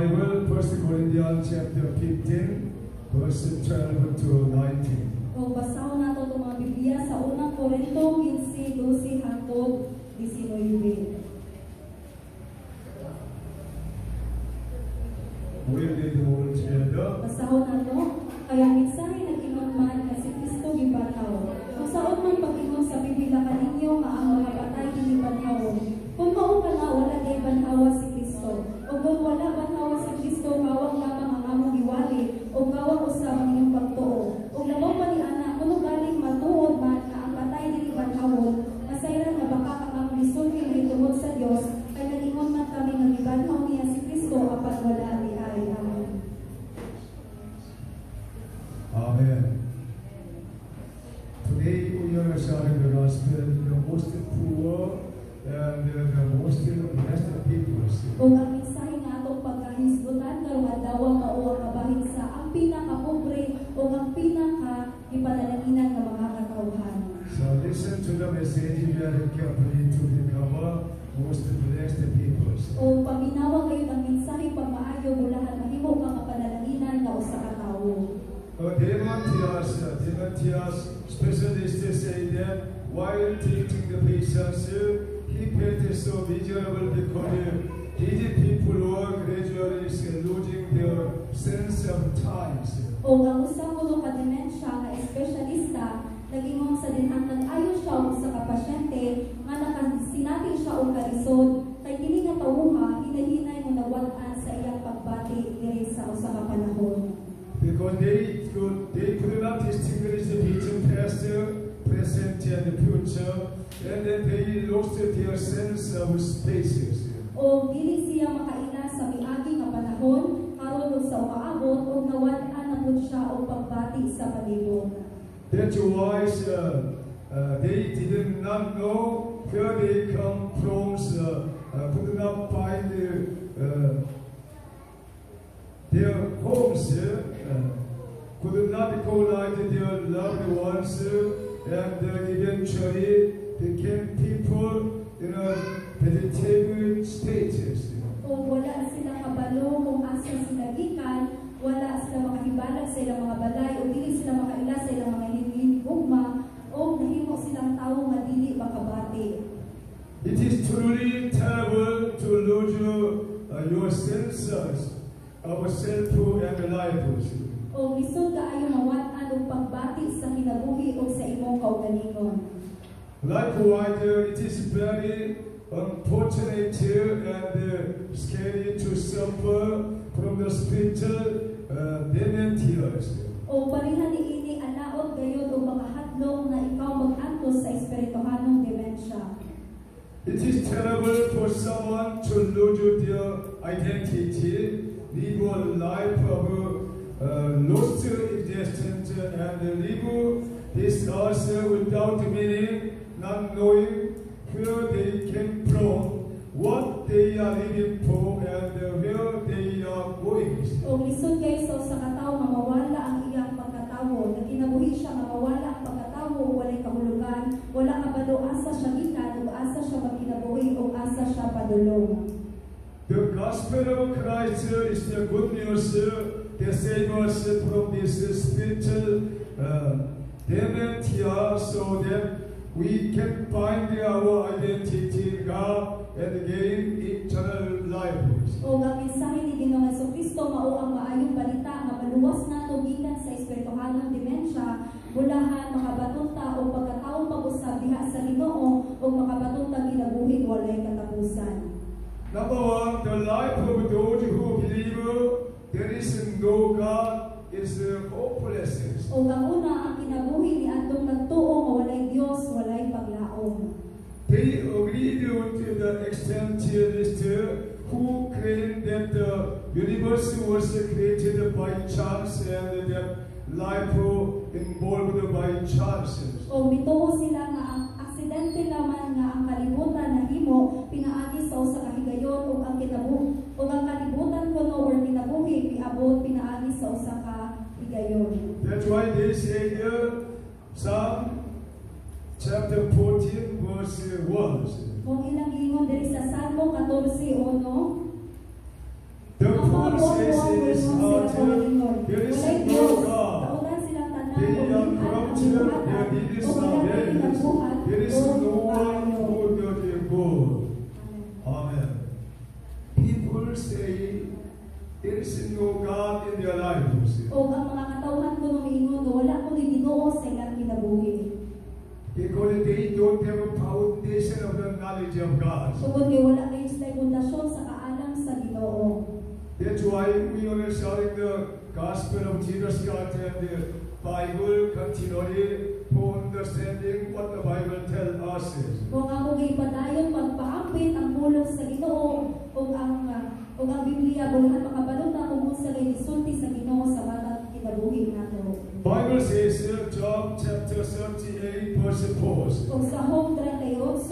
Bible, 1 Corinthians chapter 15, verse 12 to 19. Kung basahon nato itong mga Biblia sa unang Korinto 15:12 hangtod 19. We'll read the word together. Basahon nato, kaya minsan nag-ingon man nga si Kristo gibataw. Kung saon man pag-ingon sa Biblia kaninyo nga ang mga patay dili banhawon. Kung mao ka nga wala day banhawa si Kristo. O kung wala banhawa si Kristo, kawang lamang ang among giwali o kawang usab ang inyong pagtuo. O labaw pa ni ana, kuno galing matuod man nga ang patay dili banhawon, masayran nga baka ang among gisulti mahitungod sa Dios, kay nag-ingon man kami nga gibanhaw niya si Kristo apan wala ni ay. Amen. Amen. Today we are sharing the gospel to the most poor and the most blessed people. Kung ang mensahe nga atong pagkahisgutan karong adlaw mao ang kabahin sa ang pinakapobre o ang pinaka ipanalaginan nga mga katawhan. So listen to the message very carefully to become most blessed people. O paminawa kayo ang mensahe pagmaayo bulahan mahimo nga kapanalaginan nga usa ka tawo. Timotheus specialists say that while teaching the patients, he felt so miserable because these people were gradually losing their sense of time. O ang usa ko ka demensya nga espesyalista nagingon sa dinhanglan ayo siya og usa ka pasyente nga nakasinati siya og karisod kay kini nga tawuha hinahinay mo nawad-an sa iyang pagbati diri sa usa ka panahon. Because they could not distinguish between past, present, and future, and then they lost their sense of spaces. O dili siya makaila sa miagi nga panahon karon sa umaabot og nawad-an na pud siya og pagbati sa palibot. That's why they did not know where they come from, could not find their homes, could not collide their loved ones, and eventually became people in a vegetative status. O wala sila kabalo kung asa sila gikan, wala sila makahibalag sa ilang mga balay, o dili sila makaila sa ilang mga hinigugma, o nahimo silang tawo nga dili makabati. It is truly terrible to lose your sense of self and life. O lisod kaayo mawat-an og pagbati sa kinabuhi o sa imong kaugalingon. Likewise, it is very unfortunate and scary to suffer from the spiritual dementias. O parihan niini anaot gayud og makahadlok na ikaw mag-antos sa espirituhanong demensya. It is terrible for someone to lose their identity, live a life of lost existence, and live this earth without meaning, not knowing where they came from, what they are living for, and where they are going. O lisod kay sa usa ka tawo nga mawala ang iyang pagkatawo, nagkinabuhi siya nga mawala ang pagkatawo o walay kahulugan, wala nga balo asa siya gikan o asa siya magkinabuhi o asa siya padulong. The gospel of Christ is the good news that saves us from this spiritual dementia, so that we can find our identity in God and gain eternal life. O ang mensahe ni Ginoong Jesucristo mao ang maayong balita nga maluwas nato gikan sa espirituhanong demensya, bulahan makabatunta o pagkatawo pag-usab diha sa Ginoo o makabatunta kinabuhi walay katapusan. Number one, the life of those who believe there is no God is hopeless. O ang una ang kinabuhi ni atong nagtuo nga walay Dios, walay paglaom. They agreed with the existentialist who claimed that the universe was created by chance and that life involved by chances. O mituo sila nga ang aksidente naman nga ang kalibutan nahimo pinaagi sa usa ka higayon ug ang kalibutan kuno or kinabuhi piabot pinaagi sa usa ka higayon. That's why they say Psalm chapter 14 verse 1. Kung ilang giingon diri sa Salmo 14:1, The Ang mga Paul says buong-buong in his bulong heart, sila kaulingon. there is Walay no Diyos, God. kaulan silang tanan, They o are lihat ang corrupted, ibuhatan, their deeds o are wala various. kayong nagbuhat, There is o no one maayo. who does good. Amen. Amen. People say there is no God in their lives. O ang mga katawhan ko nung ingon nga wala ko ni Ginoo sa ilang kinabuhi. Because they don't have a foundation of the knowledge of God. Tungod kay wala kayo sa pundasyon sa kaalam sa Ginoo. That's why we are sharing the gospel of Jesus Christ and the Bible continually for understanding what the Bible tells us. Kung ako gipadayon pagpaambit ang pulong sa Ginoo o ang Biblia bulahan makabalota kung unsa kay gisulti sa Ginoo sa matag kinabuhi nato. Bible says Job chapter 38 verse 4. Kung sa Job 38:4,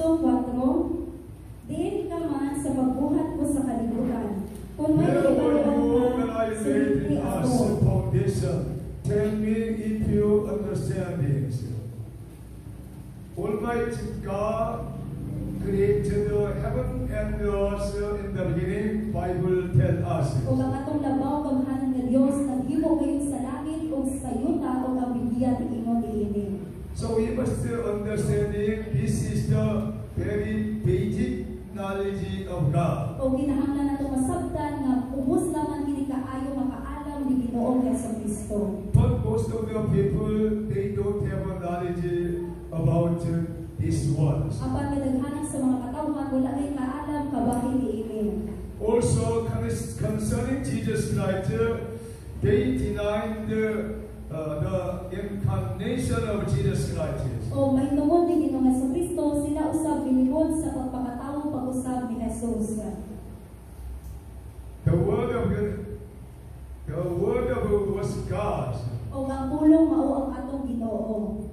diin ka man sa pagbuhat ko sa kalibutan. Kung may Therefore kalibutan you ka, and I laid sulti in us ako. a foundation. Tell me if you understand this. Almighty God created the heaven and the earth in the beginning. Bible tells us. Kung ang atong labaw gamhanan nga Dios naghimo kayo sa langit o sa yuta o ang Biblia ingon niini. So we must understanding this is the very basic knowledge of God. O kinahanglan nato masabtan nga ubos lamang kini kaayo makaalam ni Ginoo Jesucristo. But most of the people, they don't have a knowledge about these words. Apan kadaghanan sa mga katawhan wala kay kaalam kabahin niini. Also concerning Jesus Christ, they denied the incarnation of Jesus Christ. O may tungod ni Ginoo Jesucristo sila usab binuod sa pagpakatawo pag-usab ni Jesus. The word of was God. O ang pulong mao ang atong Ginoo.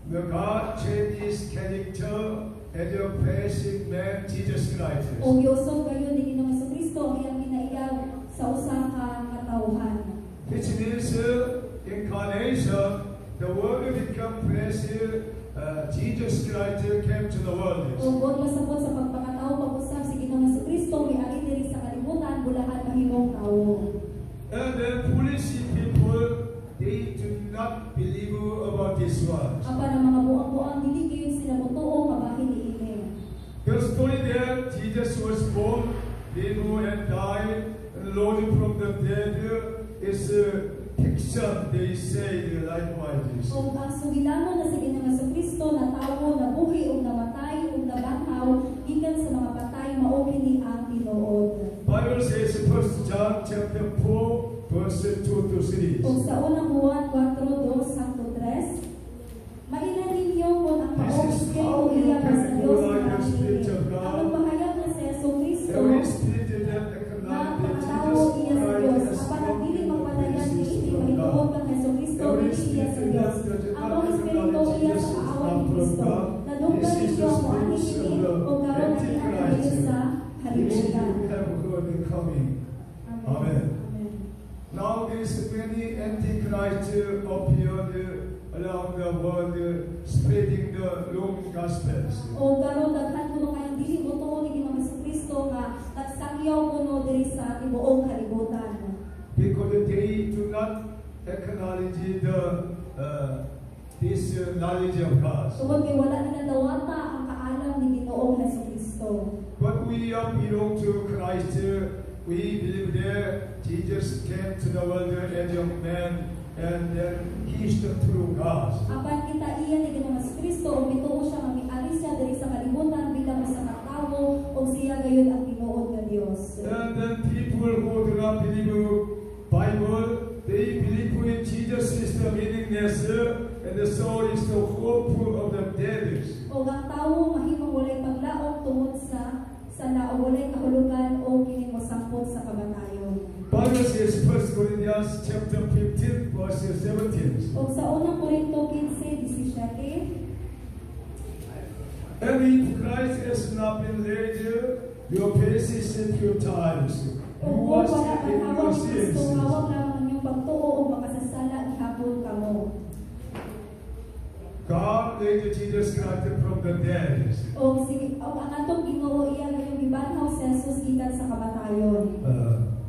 The God changed his character as a basic man, Jesus Christ. O giusog kayo ni Ginoo Jesucristo iyang ginaiyaw sa usa ka katawhan. Which means incarnation, the word become flesh, Jesus Christ came to the world. O God masabot sa pagpakatawo pag-usab si Ginoo Jesucristo miagi diri sa kalibutan bulahan mahimong tawo. And then foolish people, they do not believe about this one. Apan ang mga buang-buang dili kayo sila motuo kabahin niini. The story there, Jesus was born, lived and died, and rose from the dead is fiction, they say likewise. O ang sugilanon na si Ginoo Jesucristo na tawo na buhi o namatay o nabanhaw gikan sa mga patay mao kini ang tinuod. Bible says 1 John chapter 4 verse 2 to 3. O sa unang Juan 4:2-3, mainan ninyo kung ang maong espiritu iya pa sa Dios na nanginginig. Ang magpahayag na si Jesucristo Every spirit that na acknowledges pakatawo Jesus iya sa Dios. Christ as Apan ang dili Lord magpadayan ni is iti from mahituon God. kang Jesucristo Every dili iya sa spirit Dios. that does Ang not maong espiritu acknowledge iya Jesus sa is kaawan not ni from Kristo. God. Nadunggan This is ninyo the ang ani spirit kini of o the karon ang ilang kayo Antichrist, sa which you kalibutan. have heard coming. Amen. Amen. Now there is many antichrist appeared around the world, spreading the wrong gospels. O karon daghan kuno kayong dili motuo ni Ginoo Jesucristo nga tagsangyaw kuno diri sa tibuong kalibutan. Because they do not acknowledge this knowledge of God. Tungod kay wala nila dawata ang kaalam ni Ginoong Jesucristo. But we belong to Christ. We believe that Jesus came to the world as a man, and then He is the true God. Apan kita iya ni Ginoong Jesucristo o mituo siya nga miari siya diri sa kalibutan bilang usa ka tawo o siya gayud ang tinuod nga Dios. And then people who do not believe Bible, they believe in Jesus is the meaningless, and the soul is the hope of the dead. O ang tawo mahimong walay paglaom tungod sa sala o walay kahulugan o kini mosampot sa kamatayon. Bible says 1 Corinthians chapter 15 verse 17. O sa unang Korinto 15:17, And if Christ has not been raised, your faith is futile. o You kung are wala still kang in hawak your ni Kristo, sins. hawak lamang ang iyong pagtuo o makasasala ihapon kamo. God raised Jesus Christ from the dead. O sige, ang atong Ginoo iya ngayong gibanhaw si Jesus gikan sa kamatayon.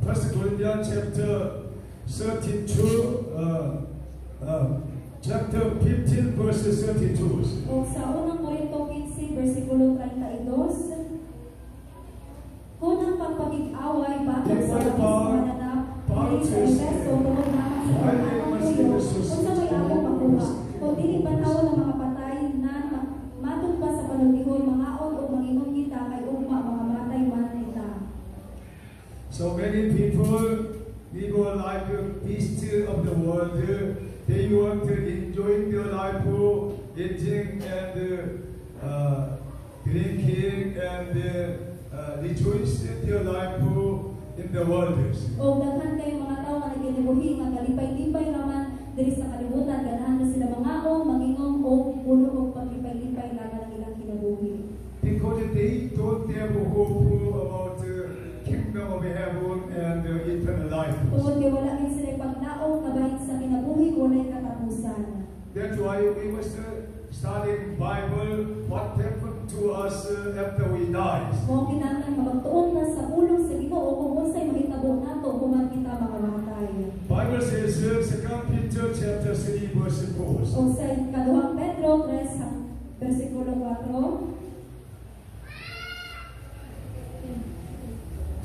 1 Corinthians chapter 32, chapter 15, verses 32. O sa unang Korinto 15, versikulo 32, Hunang pagpag-away bakit sa labis mananap, dili sa Efeso, tungod naman sa pagkakatuyo, kung sa may akong makuha, kung dili banaw ng mga patay na matong pa sa panulihon, mga on o mangingon kita, kay ugma mga matay man kita. So many people live like a beast of the world. They want to enjoy their life, eating and drinking and rejoice in their life in the world. O daghan kayo mga tao nga nagkinibuhi nga kalipay-lipay naman diri sa kalibutan, ganahan na sila mangaon, mangingon o puno og paglipay-lipay laban ang ilang kinabuhi. Because they don't have hope about the kingdom of heaven and eternal life. Tungod kay wala gid sila paglaom kabahin sa kinabuhi walay katapusan. That's why we must study Bible. What happened to us after we die? Mo kinahanglan mabagtuon na sa pulong sa Ginoo kung unsay mahitabo nato human kita makamatay. Bible says 2 Peter chapter 3 verse 4. O sa ikaduhang Pedro 3 versikulo 4.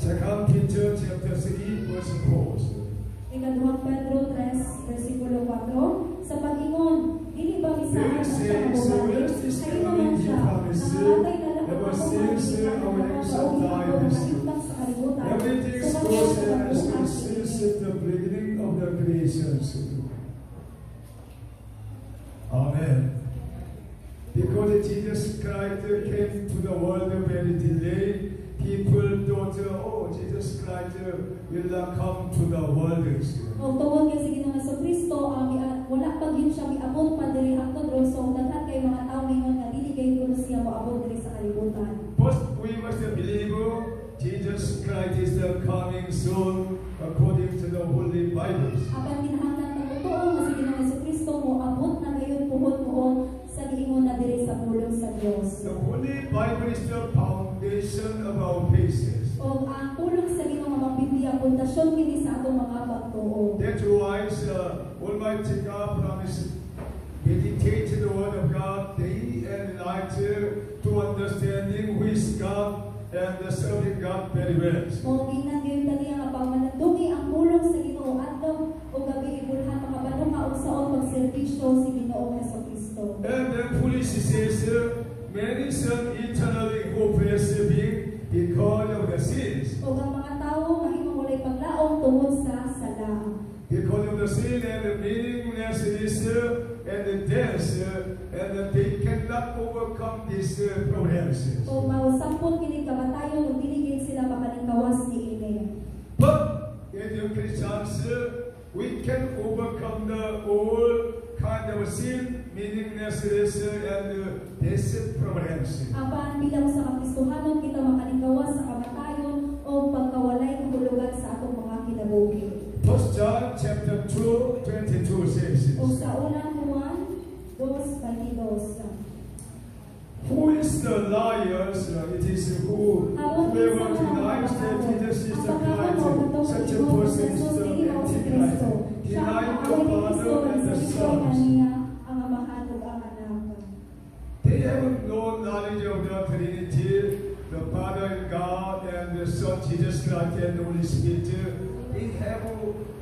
2 Peter chapter 3 verse 4. Ikaduhang Pedro 3 versikulo 4, sa pag-ingon, dili ba misaan ang siya kabuhatin? Kayo naman siya, nangalatay na lang ang kabuhatin na nakakauwi ako mahintang sa kalibutan. Everything Sa goes kanya as sa it is at the beginning of the creation. Amen. Because Jesus Christ came to the world very delayed, people thought, oh, Jesus Christ will not come to the world. O tungod kay sa Ginoong Jesucristo, wala pa gyud siya miabot pa diri hangtod ron, so daghan kay mga tawo mingon nga dili kay kuno siya moabot diri sa kalibutan. But we must believe Jesus Christ is coming soon according to the Holy Bible. Apan kinahanglan ta totoo nga si Ginoong Jesucristo moabot na gayon puhon-puhon sa giingon na diri sa pulong sa Dios. The Holy Bible is the foundation of our faith. O ang pulong sa Ginoo nga Biblia pundasyon kini sa atong mga pagtuo. That's why Almighty God promised meditate the Word of God day and night to understanding who is God and serving God very well. O ginagayod tani nga pagmanadungi ang pulong sa Ginoo adlaw o gabi ibulhan makabalo nga og saon pagserbisyo si Ginoong Jesucristo. And then foolish says, many son eternally hopeless being because of the sins. O ang mga tawo mahimong walay paglaom tungod sa sala. Because of the sin and the meaninglessness and the death, and they cannot overcome these problems. O mausampot kini kabatayon ug dili gid sila makalingkawas niini. But as Christians, we can overcome the all kind of sin, meaninglessness, and these problems. Apan bilang sa Kristohanon kita makalingkawas sa kamatayon o pagkawalay kahulugan sa atong mga kinabuhi. 1 John chapter 2, 22 says, O sa unang Juan 2:22. who is the liar? It is whoever denies that Jesus is the Christ. Such a person is the Antichrist. Denying the Father and the Son. They have no knowledge of the Trinity, the Father and God, and the Son Jesus Christ and the Holy Spirit. They have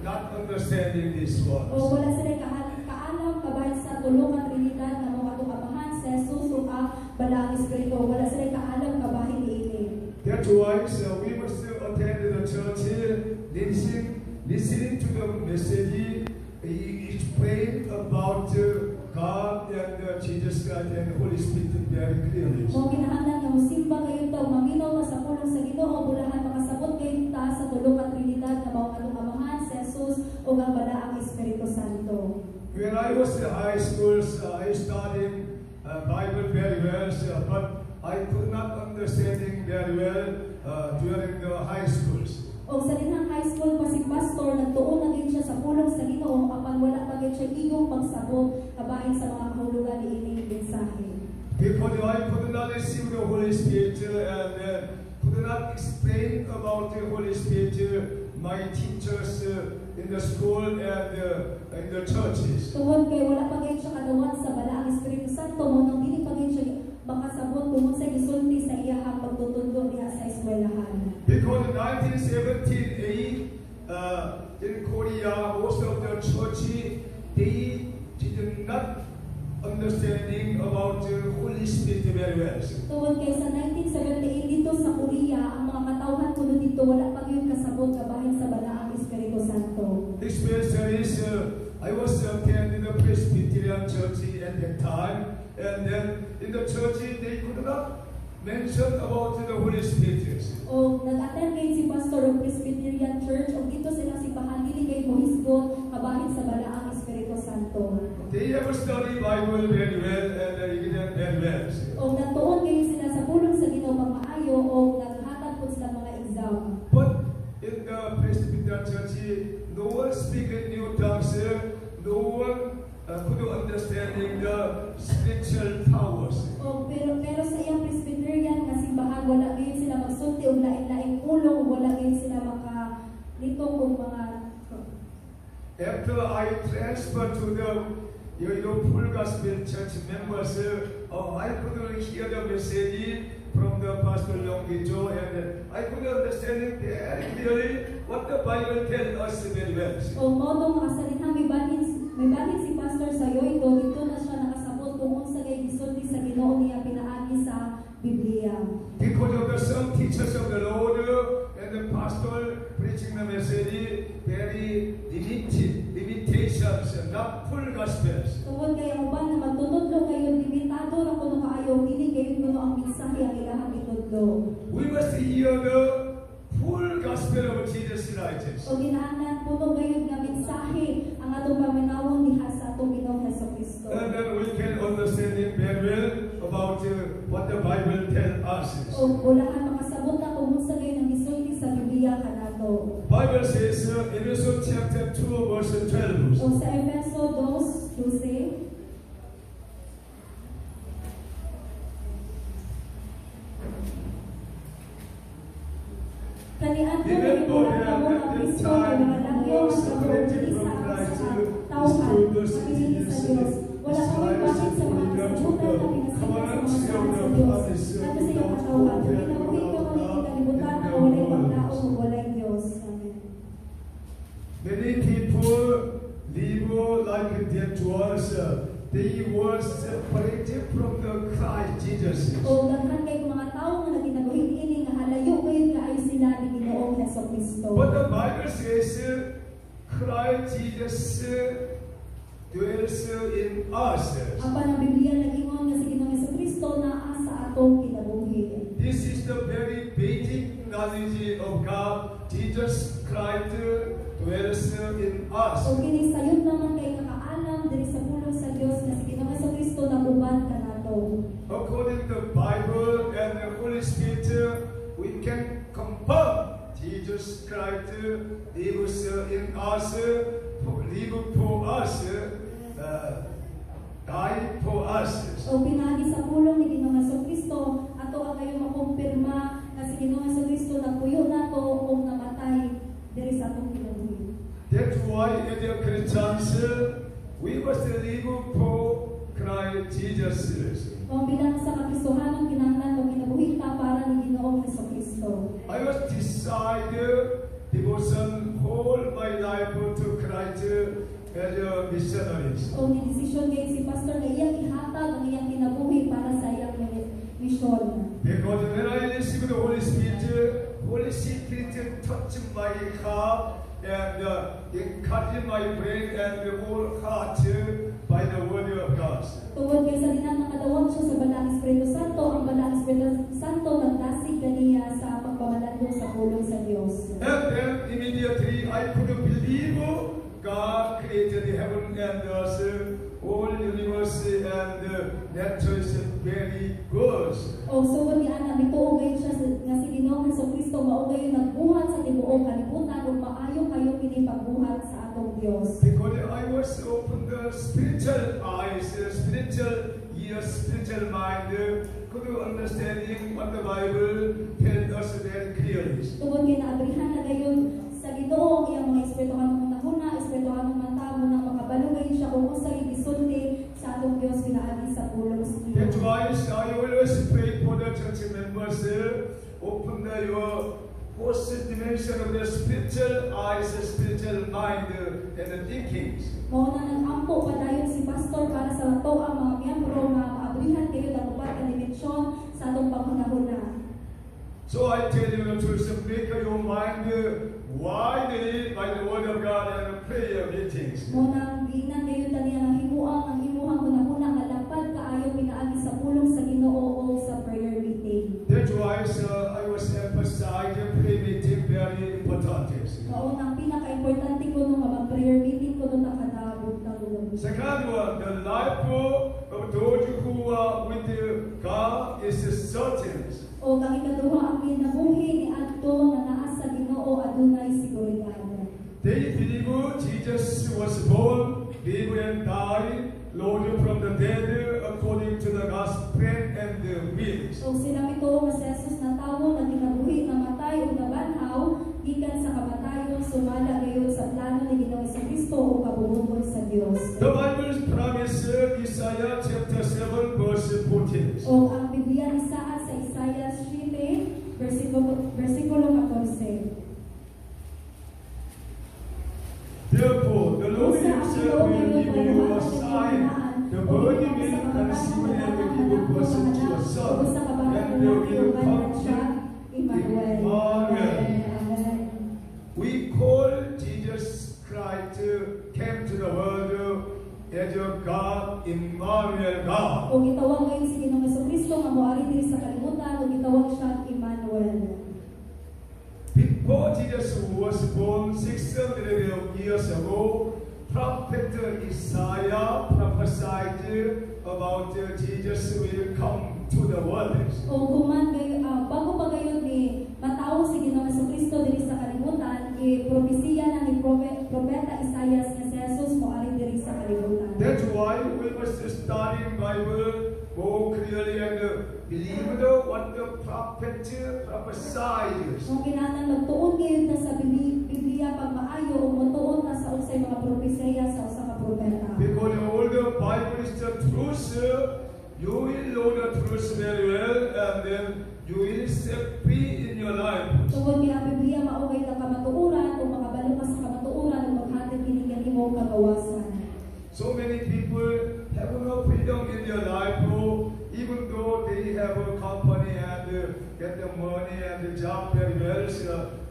not understanding this one. O wala sila kaalam kabahin sa tulungan Trinidad na mga atong amahan sa Jesus ug ang Balaang Espiritu. Wala sila kaalam kabahin niini. That's why we must attend the church, listening to the message, explain about God and Jesus Christ and the Holy Spirit very clearly. Mo kinahanglan nga mosimba kayo ta maminaw ta sa pulong sa Ginoo bulahan makasabot kayo ta sa tulungan Trinidad na mao atong amahan sa Jesus ug ang Balaang Espiritu Santo. When I was in high school, I studied Bible very well, but I could not understanding very well during the high schools. O sa dinhang high school pa si pastor nagtuon na gid siya sa pulong sa Ginoo apan wala pa gid siya igong pagsabot kabahin sa mga kahulugan niini mensahe. Because I could not receive the Holy Spirit and could not explain about the Holy Spirit my teachers in the school and in the churches. Tungod kay wala pa gyud siya kadawat sa balaang Espiritu Santo mo nang dili pa gyud siya makasabot tungod sa gisulti sa iyahang pagtutundo diha sa eskwelahan. Because in 1978 in Korea, most of the church they did not understanding about the Holy Spirit very well. Tungod kay sa 1978 dito sa Korea, ang mga katawhan kuno dito wala pa gyud kasabot kabahin sa balaang Espiritu Santo. Especially I was attending the Presbyterian church at that time, and then in the church they could not mention about the Holy Spirit. O nag-attend kay si Pastor of Presbyterian Church o dito sila si dili kay mohisgot kabahin sa balaang Espiritu Santo. They have studied Bible very well and read it very well. O nagtuon kayo sila sa pulong sa Ginoo pang maayo o naghatag po sila mga exam. But in the Presbyterian church, no one speak in new tongues. No one could understanding the spiritual powers. O pero sa iyang Presbyterian nga simbahan wala gyud sila magsulti og lain-laing pulong, wala gyud sila litong og mga. After I transferred to the full gospel church members, I could hear the message from the Pastor Longgijo, and I could understand very clearly what the Bible tells us very well. O modong mga salita may bahin si Pastor sa Yoido, dito na siya nakasabot kung unsa kay gisulti sa Ginoo niya pinaagi sa Biblia. Because of the some teachers of the Lord and the pastor preaching the message, very limitations, not full gospels. Tungod kay ang uban na magtutudlo kayo, limitado ra kuno kaayo, dili kayo kuno ang mensahe ang ilahang itudlo. We must hear the full gospel of Jesus Christ. O ginaanan puno kayo nga mensahe ang atong paminawon diha sa atong Ginoong Hesukristo. And then we can understand it very well about what the Bible tells us. O ulahan makasabot na kung unsa kayo nang gisulti sa Biblia kanato. Bible says in Ephesians chapter 2 verse 12. O sa Efeso 2:12 Kaniadto kay ulang kamo ang Kristo kay mga langyo ang kabuhi sa tawhan pinili sa Dios. Wala kami bakit sa mga kasabutan na pinasikat sa mga saan sa Dios. Ato sa iyang katawhan, kinabuhi ko kami kalibutan na walay paglaong o walay Dios. Amen. Many people live like their dwellers. They were separated from the Christ Jesus. O daghan kay mga tawo nga naginabuhi ini nga halayo kayo nga ay sila ni Ginoong Hesukristo. But the Bible says Christ Jesus dwells in us. Apan ang Biblia nag-ingon nga si Ginoong Hesukristo naa sa atong kinabuhi. This is the very basic knowledge of God. Jesus Christ dwells in us. O kini sayon naman kay kakaalam diri sa pulong sa Dios nga si Ginoong Hesukristo naguban kanato. According to the Bible and the Holy Spirit, we can confirm Jesus Christ lives in us, live for us, died for us. O pinagi sa pulong ni Ginoong Hesukristo ato ang kayo makumpirma nga si Ginoong Hesukristo nagpuyo nato o namatay diri sa atong kinabuhi. That's why as a Christians, we must live for Christ Jesus. Kung bilang sa Kakristohanon kinahanglan o kinabuhi ta para ni Ginoong Hesukristo. I was decided devotion whole my life to Christ as a missionary. O ni desisyon kay si pastor nga iyang ihatag ang iyang kinabuhi para sa iyang misyon. Because when I received the Holy Spirit touched my heart and encouraged my brain and the whole heart by the word of God. Tungod kay sa dinang nakadawat siya sa Balaang Espiritu Santo, ang Balaang Espiritu Santo nagdasig kaniya sa pagpamalandong sa pulong sa Dios. And then immediately I could believe God created the heaven and earth, whole universe and nature is very good. O sugod ni ana mituo gayud siya nga si Ginoong Hesukristo mao gayud nagbuhat sa tibuok kalibutan ug maayo kayo kini pagbuhat sa atong Dios. Because I was open the spiritual eyes, spiritual ears, spiritual mind, could you understanding what the Bible tells us very clearly. Tungod kay naabrihan na gayud sa Ginoo ang iyang mga espiritu kanang nahuna, espiritu kanang matamo na makabalugay siya kung unsay gisulti sa atong Dios pinaagi sa pulong siya. That's why I always pray for the church members. Open your fourth dimension of their spiritual eyes, spiritual mind, and the thinkings. Mao na nag-ampo padayon si pastor para sa lato ang mga miyembro na maabrihan kayo ng upat ka dimensyon sa atong panghunahuna. So I tell you the truth, make your mind widely by the word of God and prayer meetings. Mao na ginan kayo taniya ang himuang ang imuhang hunahuna nga lapad kaayo pinaagi sa pulong sa Ginoo o sa prayer meeting. That's why I was emphasizing prayer meeting very important. Mao nang pinaka-importante ko nung mga prayer meeting ko nung nakadabog na tulong. Second one, the life of those who are with God is certain. O ang ikaduha ang kinabuhi ni adto nga naa sa Ginoo adunay seguridad. They believe Jesus was born, live and died, rose from the dead according to the gospel and the will. So sila mito nga si Jesus na tawo na kinabuhi namatay ug nabanhaw gikan sa kamatayon sumala gayon sa plano ni Ginoong Kristo o kabubuton sa Dios. The Bible promises Isaiah chapter 7 verse 14. O ang Biblia ni Isaiah sa Isaiah 7 versikulo 14. Therefore, the Lord himself will give you a sign. The virgin will conceive and give birth to a son, and they will come to Emmanuel. We call Jesus Christ came to the world as your God, Emmanuel God. O gitawag ngayon si Ginoong Kristo nga moari diri sa kalibutan o gitawag siya Emmanuel. Before Jesus was born 600 years ago, prophet Isaiah prophesied about Jesus will come to the world. O kuman kayo, bago pa kayo ni matao si Ginoong Kristo diri sa kalibutan, propesiya na ni propeta Isaiah nga si Jesus moari diri sa kalibutan. That's why we must study Bible more clearly and believe what the prophet prophesied. Kung kinahanglan magtuon kayo ta sa Biblia pag maayo o motuon ta sa unsay mga propesiya sa usa ka propeta. Because all the Bible is the truth, you will know the truth very well, and then you will set free in your life. Tungod kay ang Biblia mao kay kamatuoran o makabalo ka sa kamatuoran o maghatag kini kanimo kagawasan. So many people have no freedom in their life, even though they have a company and get the money and the job very well,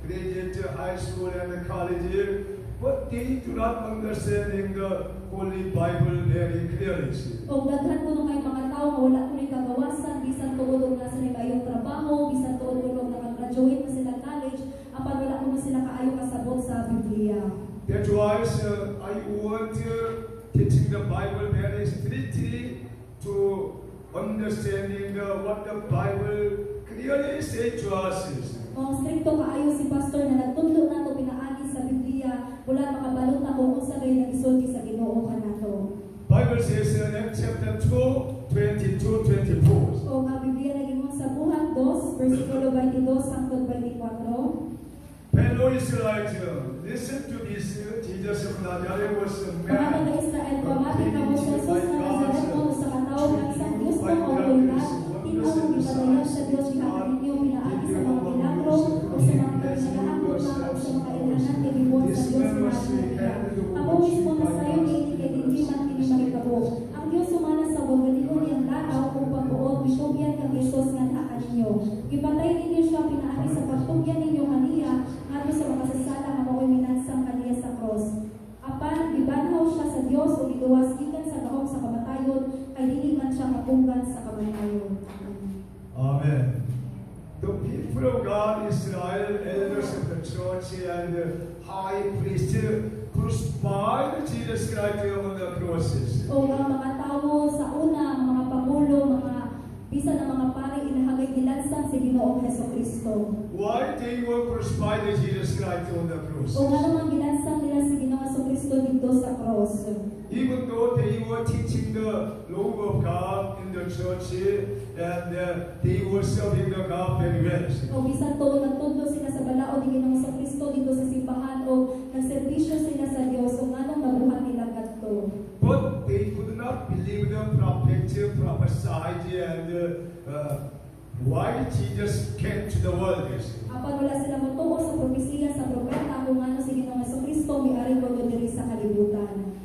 graduate high school and college, but they do not understanding the Holy Bible very clearly. O daghan kuno kay mga tawo nga wala kuno kagawasan bisan tuod og nasa ni kayong trabaho, bisan tuod og naka-graduate na sila college, apan wala kuno sila kaayo kasabot sa Biblia. That's why I want teaching the Bible very strictly to understanding what the Bible clearly says to us. Kung stricto kaayo si pastor na nagtudlo nato pinaagi sa Biblia, wala makabalot na kung unsa kay nagisulti sa Ginoo kanato. Bible says in Acts chapter 2, 22-24. O ang Biblia naging sa buhat 2, versikulo 22 hangtod 24. Fellow Israelites, listen to this. Jesus of Nazareth was a Mga man taga-Israel, pamati ka mo sa Jesus na Nazareto sa katawag ng isang Diyos mo o kulad, tinaw ang ipadayan sa Diyos ihakan ninyo pinaagi sa mga milagro o sa mga karinagahan o sa mga ilanan kinibuan sa Diyos na Biblia. Ako mismo na sayo niini kay hindi man kinimakitabo. Ang Diyos sumana sa wagalingon niyang laraw kung pagbuod, misubyan kang Jesus nga naakan ninyo. Ipatay ninyo siya pinaagi sa pagtugyan ninyo kaniya ngadto sa mga sasala nga mao'y minansang kaniya sa cross. Apan gibanhaw siya sa Dios o giluwas gikan sa gahom sa kamatayon kay dili man siya mapunggan sa kamatayon. Amen. The people of God, Israel, elders of the church and the high priest crucified Jesus Christ on the crosses. O ang mga tawo sa una, ang mga pangulo, mga bisan ang mga pari inahagay gilansan si Ginoong Hesukristo. Why they were crucified Jesus Christ on the cross? O nga naman gilansan nila si Ginoong Kristo dito sa cross. Even though they were teaching the law of God in the church and they were serving the God very well. O bisan to nagtudlo sila sa balaod ni Ginoong sa Kristo dito sa simbahan o nagserbisyo sila sa Dios o nganong nabuhat nila kadto. But they could not believe the prophet prophesied and why Jesus came to the world. Apan wala sila motuo sa propesiya sa propeta kung ano si Ginoong sa Kristo miari ko diri sa kalibutan.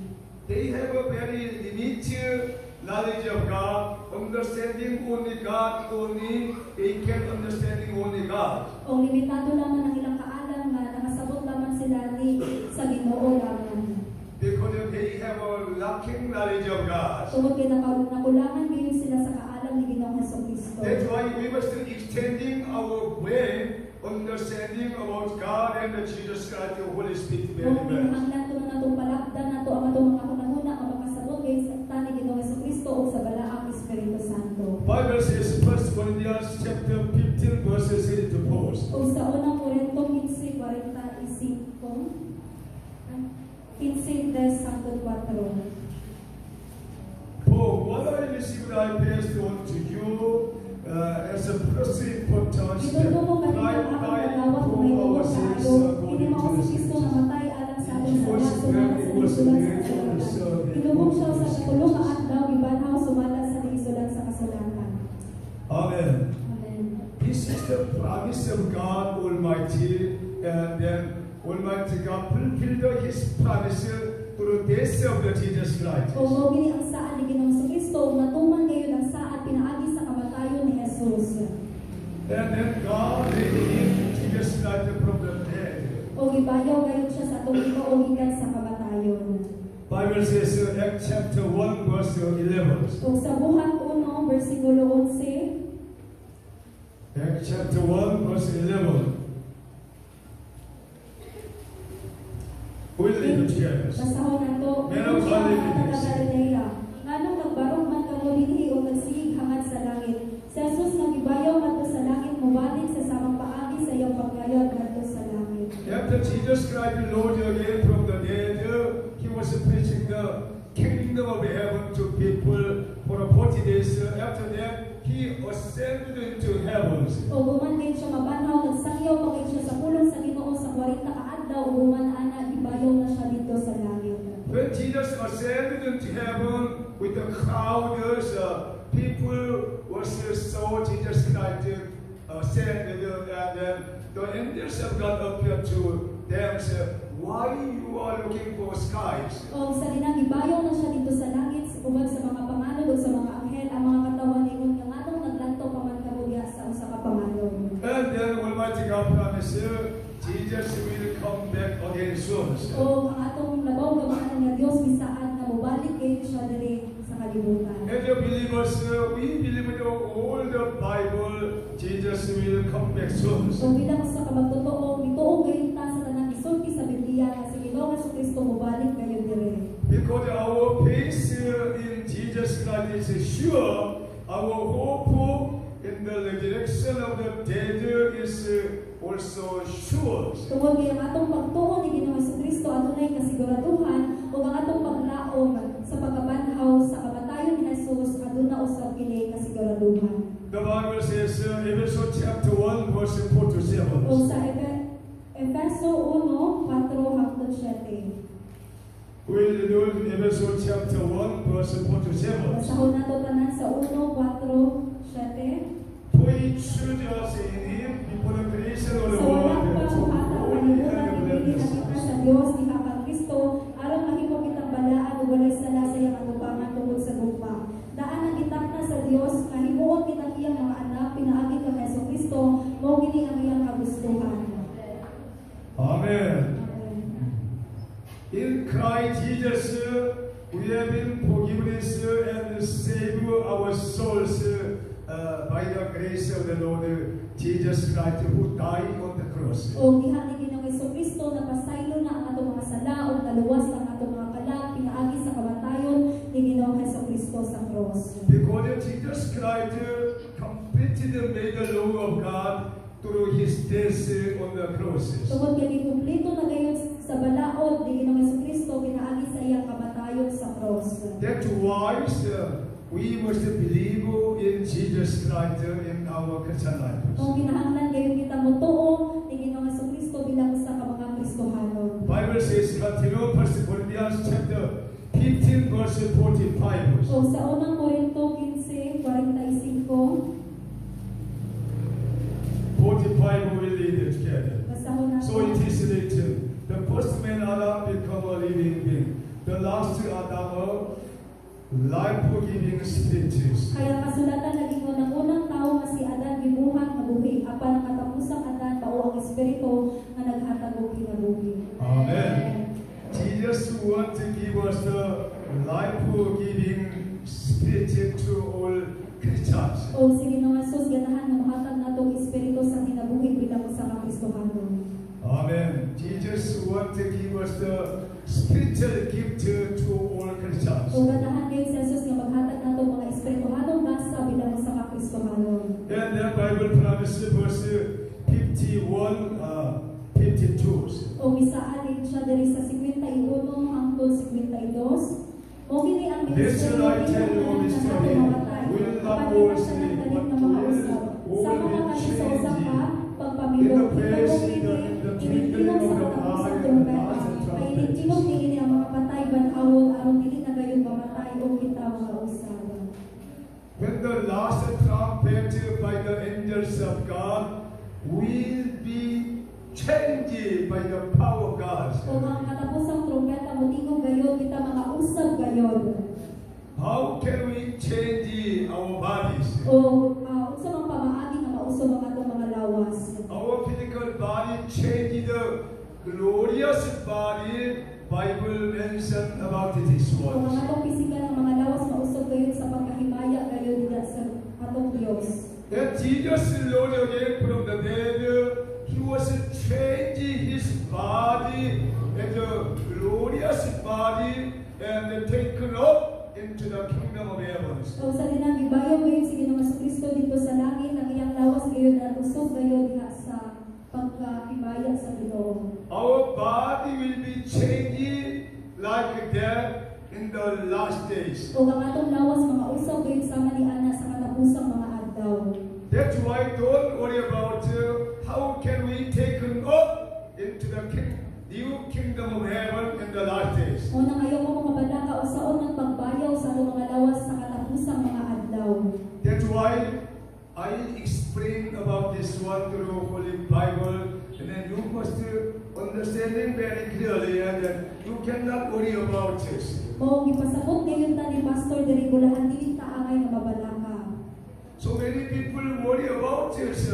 They have a very limited knowledge of God, understanding only God, only they can understanding only God. O limitado lamang ang ilang kaalam nga nakasabot lamang sila ni sa Ginoo lamang. Because they have a lacking knowledge of God. Tungod kay nakulangan ngayon sila sa kaalam ni Ginoong Jesucristo. That's why we must be extending our way, understanding about God and Jesus Christ, the Holy Spirit very Kung well. kinahanglan to na itong palakdan na ito ang itong mga kunahuna ang makasabot kay sa tani Ginoong Jesucristo o sa balaang Espiritu Santo. Bible says 1 Corinthians chapter 15 verses 8 to 4. O sa unang Korinto 15:45 15:4. For what I received I passed on to you as a first importance that Ito mo kanina ang pagkawat kung may tuwa sa ayo, hindi mo si Kristo namatay alang sa ating sama, sumala sa isulan sa kasulatan. Inubog siya sa katulong na adlaw, ibanhaw, sumala sa isulan sa kasulatan. Amen. Amen. This is the promise of God Almighty, and then Almighty God fulfilled His promise through the death of the Jesus Christ. O mawili ang saad ni Ginoong Kristo, natuman ngayon ang saad pinaagi sa kamatayon ni Jesus. And then God raised Jesus Christ from the dead. O gibayaw ngayon siya sa atong ipauligan sa kamatayon. Bible says Acts chapter 1 verse 11. O sa buhat 1, versikulo 11, Acts chapter 1 verse 11. We'll read it together. basahon nato, Meron ito ba siya rin ang bilis? taga-Galilea. Nganong nagbarog man kamo dinhi o nagsigig hangad sa langit. Si Jesus nagibayaw ngadto sa langit mobalik sa samang paagi sa iyang pagkayod ngadto sa langit. After Jesus Christ rose again from the dead, He was preaching the kingdom of heaven to people for 40 days. After that, He ascended into heaven. O guman kayo siya mabanhaw, nagsangyaw pa kayo siya sa pulong sa Ginoo sa 40 kaadlaw o guman ana gibayaw na siya dito sa langit. When Jesus ascended into heaven with the crowds, people was saw Jesus Christ ascended, and then the angels of God appeared to them, said, "Why you are looking for skies?" O sa dinang gibayaw na siya dito sa langit, ubag sa mga panganod o sa mga anghel, ang mga katawan ingon nga nganong naglanto pa man kamo diha sa usa ka panganod. And then Almighty God promised, Jesus will come back again soon. O ang atong labaw gamaanan nga Dios bisaad nga mobalik kayo siya diri sa kalibutan. As the believers, we believe in all the Bible, Jesus will come back soon. So bilang sa kabagtotoo, bituog kayo ta sa tanang gisulti sa Biblia nga si Ginoong Jesucristo mobalik kayo diri. Because our faith in Jesus Christ is sure, our hope in the resurrection of the dead is also sure. Tungod kay ang atong pagtuo ni Ginoong Jesucristo adunay kasiguraduhan ug ang atong paglaom sa pagkabanhaw sa kamatayon ni Jesus aduna usab kini kasiguraduhan. The Bible says, Ephesians chapter 1, verse 4 to 7. O sa Efeso 1:4 hangtod 7. We'll do Ephesians chapter 1, verse 4 to 7. Basahon nato tanan sa 1:4-7. For he chose us in him before the creation of the Sa walang world to pagbuhatang holy kalibutan and ibili na kita blameless. sa Dios ni kang Kristo aron mahimo kitang balaan ug walay sala sa iyang atubangan tungod sa gugma. Daan ang gitakna sa Dios nga himuon kitang iyang mga anak pinaagi kang Jesucristo mao gini ang iyang kagustuhan. Amen. Amen. In Christ Jesus, we have been forgiven and saved our souls by the grace of the Lord Jesus Christ who died on the cross. O gihan ni Ginoong Jesucristo napasaylo na ang atong mga sala ug naluwas ang atong mga kalag pinaagi sa kamatayon ni Ginoong Jesucristo sa cross. Because Jesus Christ completed made the law of God through his death on the cross. Tungod kay gikumpleto na gayon sa balaod ni Ginoong Jesucristo pinaagi sa iyang kamatayon sa cross. That's why we must believe in Jesus Christ in our Christian life. Kung kinahanglan gayon kita motuo ni Ginoong Jesucristo bilang usa ka mga Kristohanon. Bible says, continue 1 Corinthians chapter 15 verse 45. O sa unang Korinto 15:45, 45 we read it together. basahon So it natin. is written, the first man Adam become a living being. The last Adam a life-giving spirit. Kaya kasulatan naging unang tao nga si Adan gibuhat nga buhi, apan ang katapusang Adan mao ang espiritu nga naghatag og kinabuhi. Amen. Jesus wants to give us the life-giving spirit to all Christians. O si Ginoong Hesus ganahan nga mahatag natong espiritu sa kinabuhi bilang usa ka Kristohanon. Amen. Jesus wants to give us the spiritual gift to all Christians. O ganahan kayo si Jesus nga maghatag natong mga espirituhanong gasa bilang usa ka Kristohanon. And the Bible promises verse 51, 52. O misaalin siya diri sa 51 hangtod 52. O kini ang Listen, I tell you this story. Will not all sleep, but sa mga kanisa ka pagpamilog iniginom sa katapusang trumpeta ay iniginom niini ang mga patay banawon aron dili na gayon mamatay o kita mga usada. When the last trumpet by the angels of God will be changed by the power of God. O ang katapusang trumpeta motingog gayon kita mga usab gayon. How can we change our bodies? O unsa man pamaagi nga mauso ang atong mga lawas. Our physical body change the glorious body Bible mentioned about this O ang one. atong pisikal nga mga lawas mausog gayon sa pagkahimaya gayon diha sa atong Dios. That Jesus rose again from the dead, He was changing His body as a glorious body and taken up into the kingdom of heaven. O sa dinang gibayo gayon si Ginoong Jesucristo dito sa langit ang iyang lawas gayon at usog gayon diha sa pagkahimaya sa Ginoo. Our body will be changing like that in the last days. O ang atong lawas mga usog gayon sama ni ana sa katapusang mga adlaw. That's why don't worry about how can we take up into the new kingdom of heaven in the last days. O nang ayaw mo mga balaka o saon ng pagbayaw sa atong mga lawas sa katapusang mga adlaw. That's why I explain about this one through Holy Bible, and then you must understand it very clearly, and then you cannot worry about this. O gipasabot gayon ta ni pastor diri bulahan dili ta angay nga mabalaka. So many people worry about this,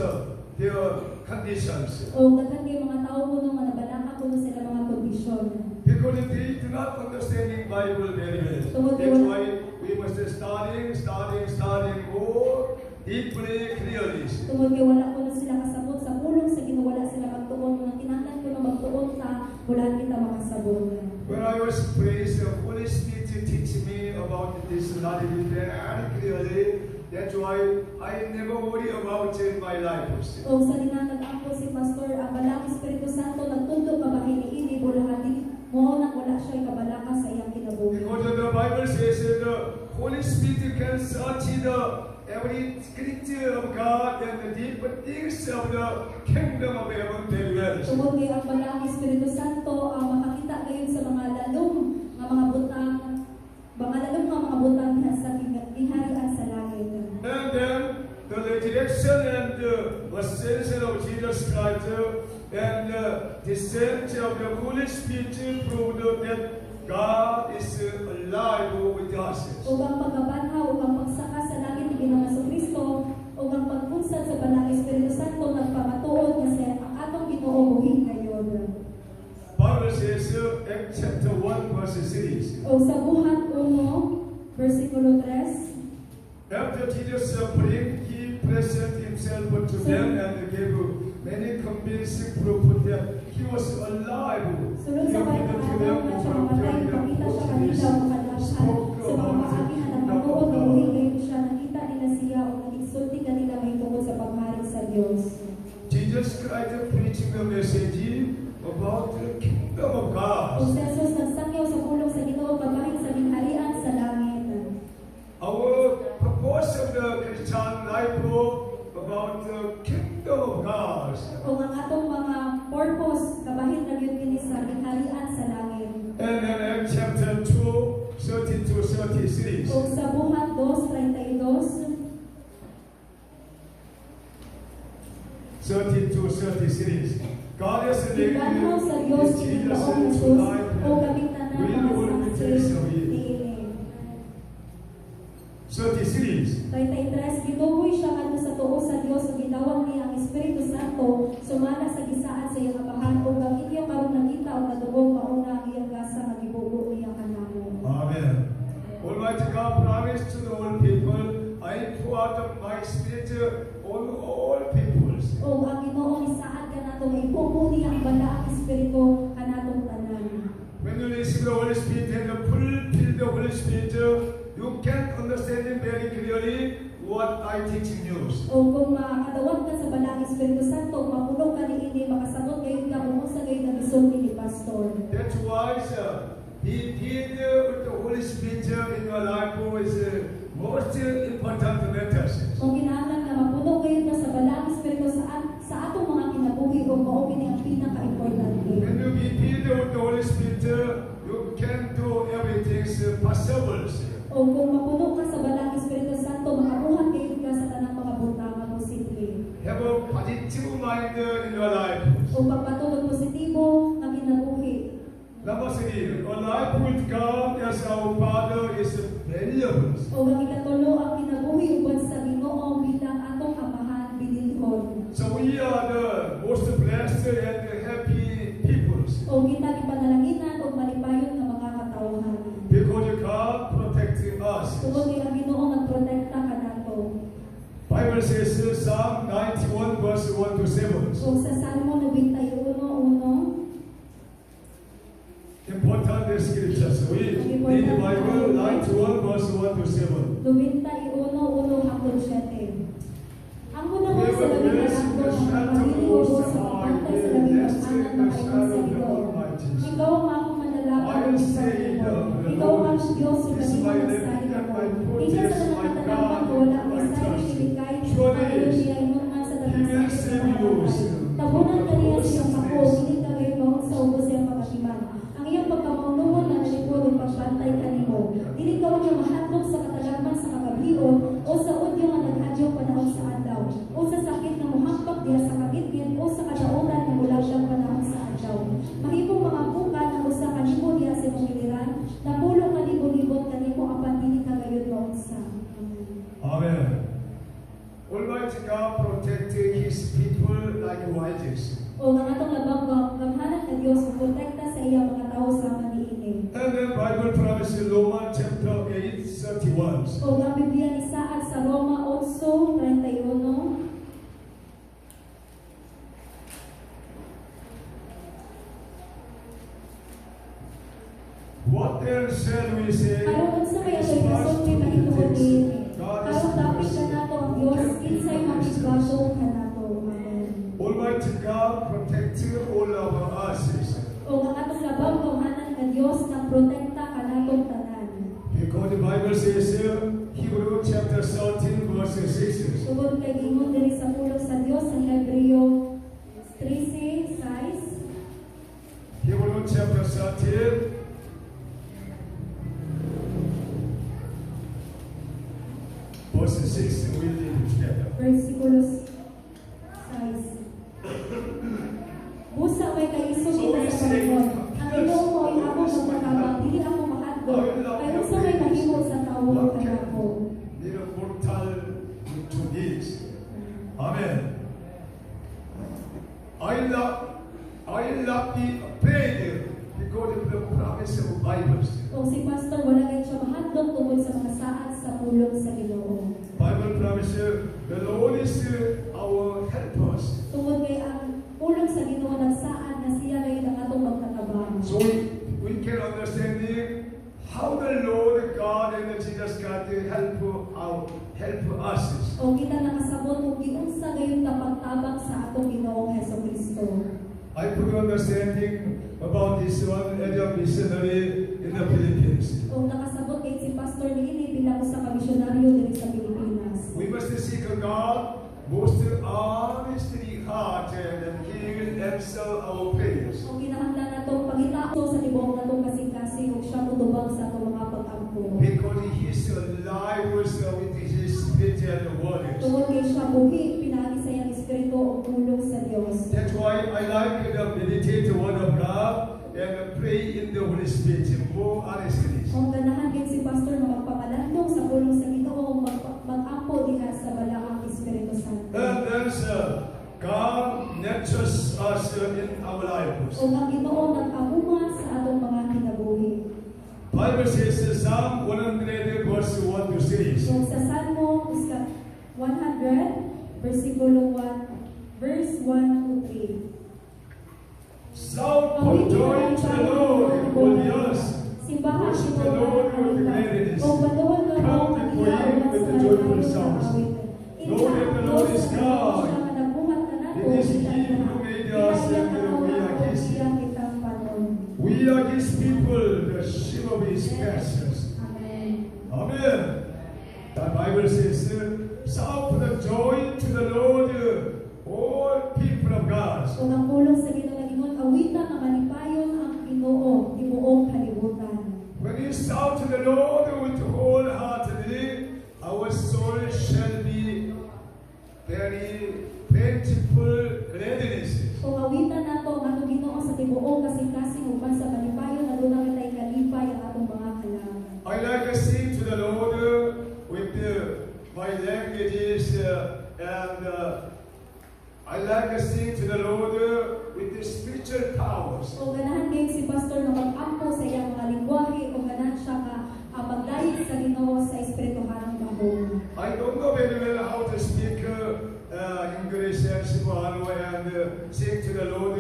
their conditions, O daghan kay mga tawo kuno nga nabalaka kuno sila mga kondisyon. because they do not understanding Bible very well. That's why we must studying more deeply, clearly. Tungod kay wala kuno sila kasabot sa pulong sa Ginoo, wala sila magtuon nga kinahanglan kuno magtuon ta bulahan kita makasabot. When I was praised, the Holy Spirit teach me about this knowledge very clearly. That's why I never worry about my life. O sa dinang nag-angkol si pastor ang balang Espiritu Santo nagtundok kabahin ni bulahan di mo na wala siya kabalaka sa iyang kinabuhi. Because the Bible says that the Holy Spirit can search every scripture of God and the deep things of the kingdom of heaven very well. Tungod kay ang balang Espiritu Santo ang makakita gayon sa mga lalong nga mga butang diha sa kingharian sa langit. And then the resurrection and the ascension of Jesus Christ and the descent of the Holy Spirit proved that God is alive with us. O ang pagkabanhaw o ang pagsaka sa langit ni Ginoong Jesucristo o ang pagpunsad sa balang Espiritu Santo nagpamatuod nga sa ang atong Ginoo buhi ngayon. Bible says Acts chapter 1 verse 3. O sa buhat 1 versikulo 3. After Jesus' suffering, He presented Himself to them and gave many convincing proof that He was alive. Sulod sa kanyang araw na siya mamatay, ipakita siya kanila ang kadashan sa mga maagi na nagpatuod na buhi ngayon siya. Nakita nila siya o nag-insulti kanila may tungkol sa pagharing sa Diyos. Jesus Christ preaching the message about the kingdom of 30 series. O sa buhat 2:32, 30 to 30 series. God has ibanhaw sa Dios given ining us taong Jesus Jesus life o kamitanan will mga all be saksi taken away. niini. 30 series. 33 Gituboy siya kadto sa tuo sa Dios ug gidawat niya ang Espiritu Santo sumala sa gisaan sa iyang abahan ug ang inyo karon nakita ug nadungog mauna ang iyang gasa nga gibugo niya kanamo. Amen. Almighty God promised to the whole people, I pour out of my spirit on all peoples. O ang Ginoo ni saad kanato nga ipupo niya ang balaang espiritu kanatong tanan. When you receive the Holy Spirit and fulfill the Holy Spirit, you can understand it very clearly what I teaching you. O kung makakadawat ka sa balaang Espiritu Santo, mapulong ka niini, makasagot kayo ka kung sa kayo na bisulti ni Pastor. That's why He did with the Holy Spirit in your life is most important matters. Kung kinahanglan na mapulong kayo ka sa balaang Espiritu sa atong mga kinabuhi o maupin ang pinaka-importante. When you be filled with the Holy Spirit, you can do everything possible. O kung mapulong ka sa balaang Espiritu Santo, makabuhat kayo ka sa tanang mga buntangan posible. Have a positive mind in your life. O pagpatulog positibo na kinabuhi. Number 3, a life with God as our Father is valuable. O ang ikatulo ang kinabuhi uban sa Ginoo bilang atong amahan bilinhon. So we are the most blessed and happy peoples O kita ipanalanginan o malipayon nga mga katawhan. because God protecting us. Tungod kay ang Ginoo nagprotekta kanato. Bible says Psalm 91 verse 1 to 7. O sa Salmo 91:1, Important scriptures. We read the Bible 91 verse 1 to 7. 91:1 hangtod 7. Ang una sa labing anak ko ang pagpahiliw ko sa pagpantay sa labing anak na kailan sa Ginoo. Ikaw ang akong manalangin ng Ginoo. Ikaw ang Diyos sa kanimong salig ako. Ika sa tanang katanapan ko wala ang isa'y silikay ang siya inunan sa tanang sa kanimong tabunan ka niya siyang ako, hindi ka kayo mahon sa ubos siyang pagkatiman. Ang iyang pagkamaunuhan na nalipod ng pagbantay kanimo. Dili ka niya mahatlog sa katalagman sa kagabion o sa udyo nga naghadyo panahon sa adlaw o sa sakit na muhampak diha sa kabitbit o sa kadauran na mulagyang panahon sa adlaw. Mahimong mga bukan ang usa kanimo diha sa imong iliran, napulong kalibot-libot kanimo apan dili kagayon maunsa. Amen. Almighty God protecting His people like righteous. O nga atong labang gamhanan ka Dios protekta sa iyang mga tawo sa maniini. And the Bible promises Romans chapter 8:31. O ang Biblia ni Saad sa Roma 8:31. What then shall we say? Karon unsa may atoy kasulti mahitungod niini? Karon dapit kanato ang Dios kinsay makigbaso kanato. Amen. Almighty God protect all of us. O ang atong labang gamhanan ka Dios nang protekta kanatong tanan. Because the Bible says Hebrews chapter 13 verse 6. Tungod kay gingon diri sa pulong sa Dios sa Hebreo 13:6. Hebrews chapter 13 verse 6. We'll read it together. Versikulos 6. Busa may kaisog kita sa Panginoon. Ang Ginoo mo ay ako magpatabang, dili ako mahadlok. Kay unsa may mahimo sa tawo kanako. Little mortal to this. Amen. I love the faith because of the promise of Bible. O si Pastor wala gayud siya mahadlok tungod sa mga saad sa pulong sa Ginoo. Bible promise the Lord is our helper. Tungod kay ang pulong sa Ginoo nagsaad na siya gayud ang atong magkatabang. So we can understand how the Lord God and Jesus God help us. O kita nakasabot kung giunsa gayud ka pagtabang sa atong Ginoong Hesukristo. I could understanding about this one as a missionary in the Philippines. O nakasabot kay si Pastor niini bilang usa ka misyonaryo diri sa Pilipinas. We must seek God most honestly heart and He will answer our prayers. O kinahanglan natong pangitao sa tibuok natong kasing-kasing ug siya tubang sa atong mga pag-ampo. Because He is alive also with His Spirit and the waters. Tungod kay siya buhi, pinagi sa iyang espiritu o ulong sa Dios. That's why I like to meditate the Word of God and pray in the Holy Spirit more honestly. Ang ganahan din si Pastor na magpamalandong sa ulong sa Ginoo mag-ampo diha sa balaang Espiritu Santo. And there's God nurtures us in our lives. O ang Ginoo nag-amuma sa atong mga kinabuhi. Bible says Psalm 100 verse 1 to 3. So sa Salmo 100 versikulo 1 verse 1 to 3. Shout for joy to the Lord, all the earth. Simbahan Worship si the Lord with gladness. Come before Him with the joyful sounds. Know that the Lord is God. It is He who made us and we are His. We are His people, the sheep of His pastures. Amen. The Bible says, shout for the joy to the Lord, all people of God. Kung ang pulong sa Ginoo awitan na malipayon ang Ginoo tibuok kalibutan. When you shout to the Lord with wholeheartedly, our soul shall be very plentiful gladness. Kung awitan nato ang atong Ginoo sa tibuok kasing-kasing uban sa malipayon na doon na kita'y kalipay ang atong mga kalangan. I like to sing to the Lord with my languages and I like to sing to the Lord with the spiritual powers. O ganahan kayo si Pastor na mag-ampo sa iyang mga lingwahe o ganahan siya ka pagdayeg sa Ginoo sa espirituhanang gahom. I don't know very well how to speak English and Cebuano and sing to the Lord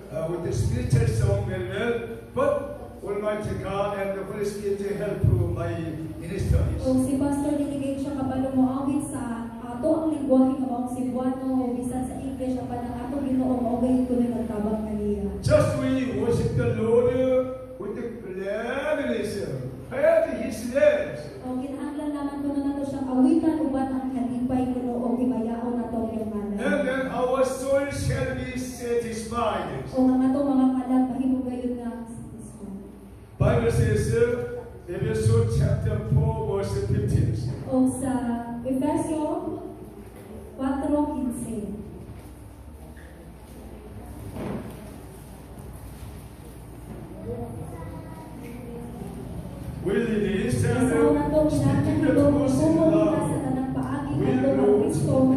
with the spiritual song very well, but Almighty God and the Holy Spirit help my ministries. O si Pastor dinigay siya kabalo mo awit sa ato ang lingwahe nga maong Cebuano o bisan sa English ang panang atong Ginoo mao gayud kuno nagtabang kaniya. Just we worship the Lord with the gladness, praise His name. O kinahanglan naman kuno nato siyang awitan uban ang kalipay kuno o himayaon nato ang iyang And ngalan. then our soul shall be satisfied. O ang ato mga kalag mahimo gayud nga Bible says, Ephesians chapter 4 verse 15. o sa Efesio 4:15. Will it is Sa una to speaking the kinahanglan ito truth in musugo kita love, sa tanang paagi ngadto ang Kristo ang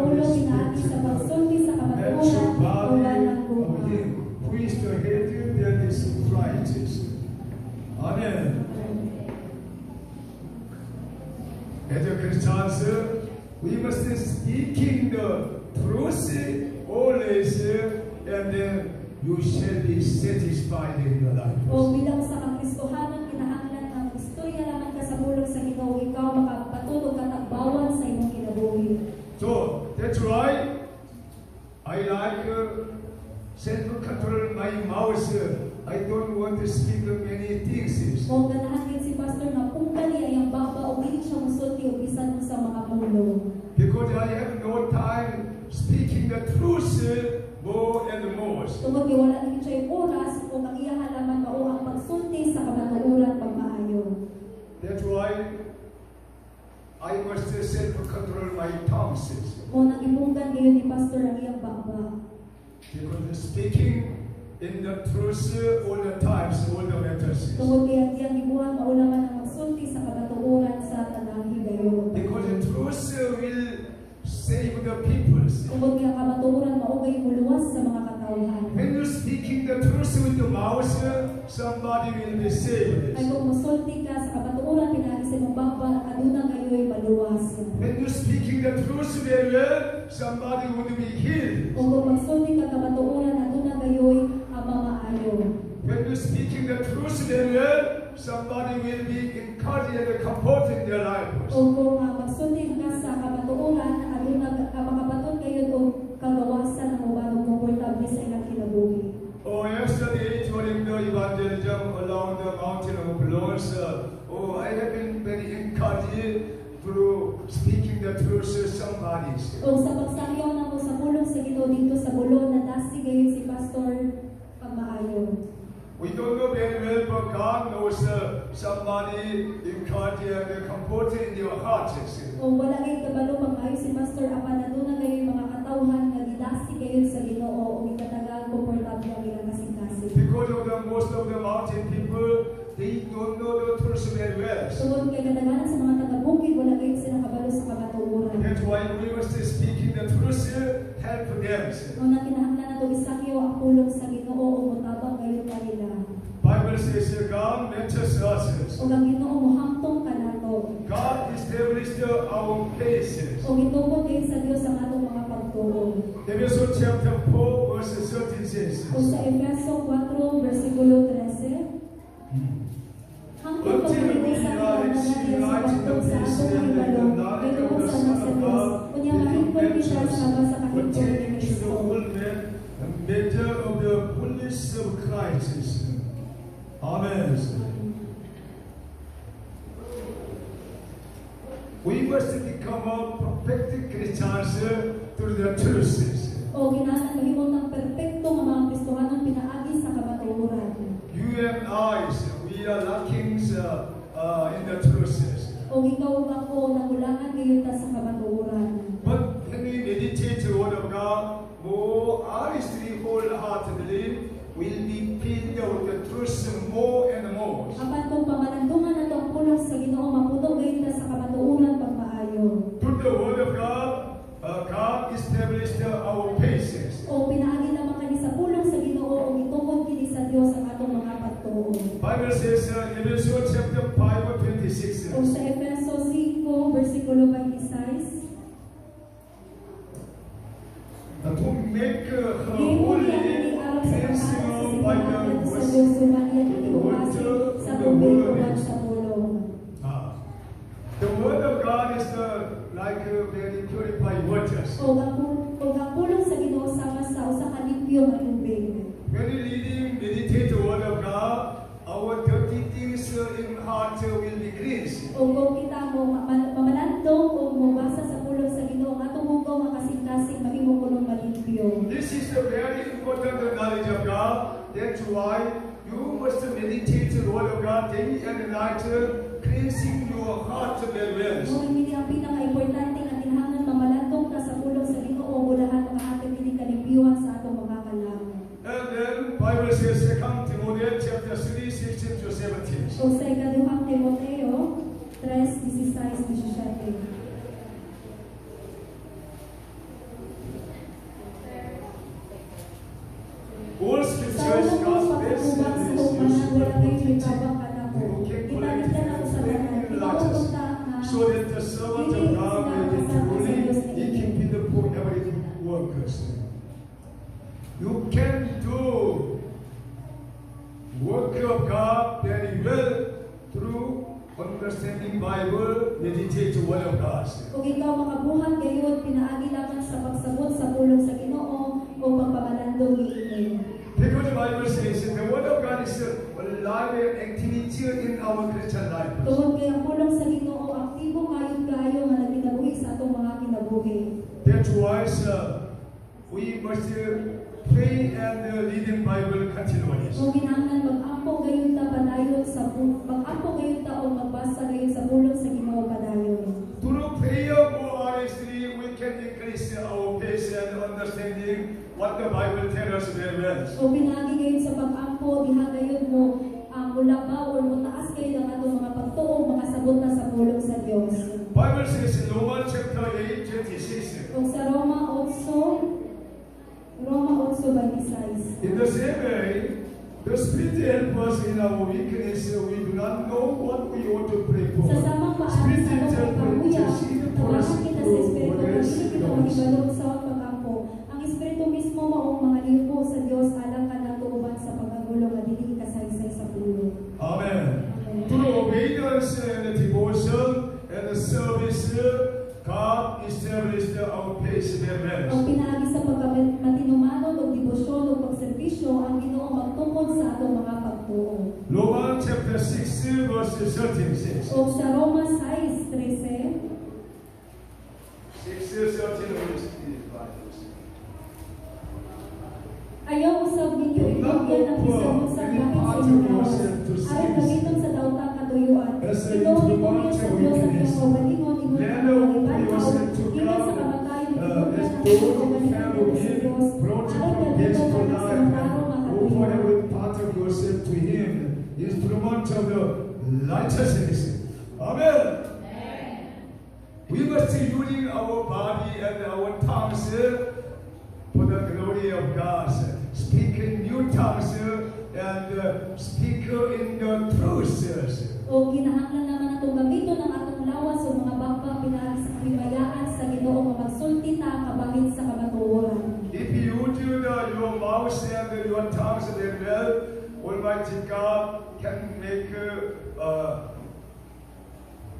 ulo pinaagi sa pagsulti sa and kamatuoran your o body ganang of buhay. Him who is the head, that is Christ. Amen. As a Christians, we must speaking the truth always, and then you shall be satisfied in your life. O bilang sa kakristohanan kinahanglan ang istorya naman ka sa bulog sa Ginoo ikaw makapatulog katagbawan sa imong kinabuhi. So that's why I like self-control my mouth. I don't want to speak many things. O ganahan din si Pastor na pungkali ay ang baba o dili siya musulti o bisan sa mga mulo. Because I have no time speaking the truth more and more. Tungod kay wala na siya yung oras o ang iyang halaman mao ang pagsulti sa kamatuoran pagmaayo. That's why I must self-control my tongues. O nag-ibunggan ngayon ni Pastor ang iyang baba. Because speaking in the truth all the times, all the matters. Tungod kay ang iyang gibuhat mao naman ang magsulti sa kamatuoran sa tanang higayon. Because the truth will save the people. Tungod kay ang kamatuoran mao gay muluwas sa mga katawhan. When you're speaking the truth with the mouth, somebody will be saved. Ay kung musulti ka sa kamatuoran pinagi sa imong baba aduna kayo'y maluwas. When you're speaking the truth very well, somebody will be healed. O kung magsulti ka kamatuoran aduna kayo'y mamaayo. When you're speaking the truth very well, somebody will be encouraged and comforted in their lives. O kung magsulti ka sa kamatuoran aduna makapaton kayo o kagawasan ng uban komportable sa ilang kinabuhi. Oh, yesterday during the evangelism along the mountain of Lords, I have been very encouraged through speaking the truth to somebody. O sa pagsayaw na mo sa pulong sa Ginoo dito sa Bulon na dasi gayon si Pastor pagmaayo. We don't know very well, but God knows somebody in cardiac comfort in your heart. O wala kayo kabalo pag-ayo si Pastor Apa na doon na kayo mga katawhan nga gidasi kayo sa Ginoo o ikatagang komportable ang ilang kasing-kasing. Because of the most of the mountain people, they don't know the truth very well. Tungod kay kadaghanan sa mga taga-bukid wala kayo sila kabalo sa kamatuoran. That's why we must speak in the truth, help them. O na kinahanglan na ito isakyo ang pulong sa Ginoo o mutabang kayo kanila. Bible says God mentors us. O ang Ginoo mohamtong kanato. God established our places. O gitubo kayo sa Dios ang atong mga pagtuo. Ephesians chapter 4 verse 13 says, O sa Efeso 4 versikulo 13, hangtod pagpapalito sa kinahanglan sa pagtuo sa atong hibalo, kay tungkol sa mga sa Dios, kunya mahigpon kita sama sa kahigpon ni Kristo. Measure of the fullness of Christ. Amen. We must become a perfect Christians through the truths. O kinahanglan mahimong ng perpekto nga mga Kristohanong pinaagi sa kamatuoran. You and I, we are lacking in the truths. O ikaw ug ako nakulangan kayo ta sa kamatuoran. But when we meditate the Word of God, more honestly, wholeheartedly, will be filled with the truth more and more. Apan kung pamanandungan nato ang pulong sa Ginoo mapuno gayon ta sa kamatuoran pagmaayo. Through the Word of God, God established our places. O pinaagi lamang kani sa pulong sa Ginoo o gitungod kini sa Dios ang atong mga pagtuo. Bible says in Ephesians chapter 5 26. O sa Efeso 5 versikulo 26, To make her Gihimo niya holy, kini aron sa pagkakas sa cleansing by simbahan the sa word. Dios sumalian itiuhasi sa tubig ug sa pulong. The Word of God is like very purified waters. O ang pulong sa Ginoo sama sa usa ka limpyo nga tubig. When we meditate the Word of God, our dirty things in heart will be cleansed. O kung kita mo mamanantong o mabasa sa pulong sa Ginoo ang atong bugaw nga kasing-kasing mahimo pulong malimpyo. This is a very important knowledge of God. That's why you must meditate the Word of God day and night, cleansing your heart very well. O hindi ang pinaka-importante nga tinhangan mamalantong ta sa pulong sa Ginoo mulahan mga ating hindi kalimpyuhan sa atong mga kalam. And then Bible says 2 Timothy chapter 3, 16 to 17. O sa ikaduhang Timoteo 3:16-17. All Sa scriptures unang God's po best pagkubang sa is umanan, wala kayo useful itabang ka na po. Ipalitan ako sa kanan, ipaupunta nga, so that the servant of God may be truly equipped for every work. You can do work of God very well through understanding Bible, meditate the Word of God. kung ikaw makabuhat gayon, pinaagi lamang sa pagsabot sa pulong sa Ginoo o pagpamalandong giingin. Because the Bible says the Word of God is a live activity in our Christian life. Tungod kay ang pulong sa Ginoo aktibo kayo nga nagkinabuhi sa atong mga kinabuhi. That's why we must pray and read in Bible continually. Kung kinahanglan mag-ampo gayon ta padayon sa mag-ampo gayon ta o magbasa gayon sa pulong sa Ginoo padayon. Through prayer more honestly, we can increase our faith and understanding what the Bible tells us very well. O pinaagi gayon sa pag-ampo diha gayon mo ang mulabaw o mutaas kayo ng atong mga pagtuo makasabot na sa pulong sa Dios. Bible says in Romans chapter 8, 26. Kung sa Roma 8:26. In the same way, the Spirit helps us in our weakness. We do not know what we ought to pray for. Sa samang paagi Spirit sa atong pagkabuya, intercede for us tawagan kita sa Espiritu through na dili kita words. magibalog sa pag-ampo. Ang Espiritu mismo maong mga libo sa Dios alang ka natuuban sa pagkagulo nga dili kasaysay sa pulong. Amen. Through obedience and devotion and service, God established our place very well. Ang pinaagi sa pagmatinumanon o debosyon o pagserbisyo ang Ginoo magtungkol sa atong mga pagtuo. Romans chapter 6 verse 13 says. O sa Roma 6:13, 6:13. ayaw usab ninyo ibigyan ang isang sa dahil sa pinagawas. Aron gamiton sa daotang katuyuan. Ito ang ipamilya sa Diyos sa iyong kaugalingon, ingon ang mga ibanhaw, gikan sa kamatayon, itutugyan ang iyong kaugalingon sa Diyos. Aron gamiton ang kasamtaro nga Oh, for katuyuan. every part of yourself to Him is promote of the righteousness. Amen. We must be using our body and our tongues for the glory of God. Speak in new tongues and speak in the truth. O kinahanglan naman atong gamiton ang atong lawas o mga bangka pinaagi sa kahimayaan sa Ginoo nga magsulti ta kabahin sa kamatuoran. If you use your mouth and your tongues very well, Almighty God can make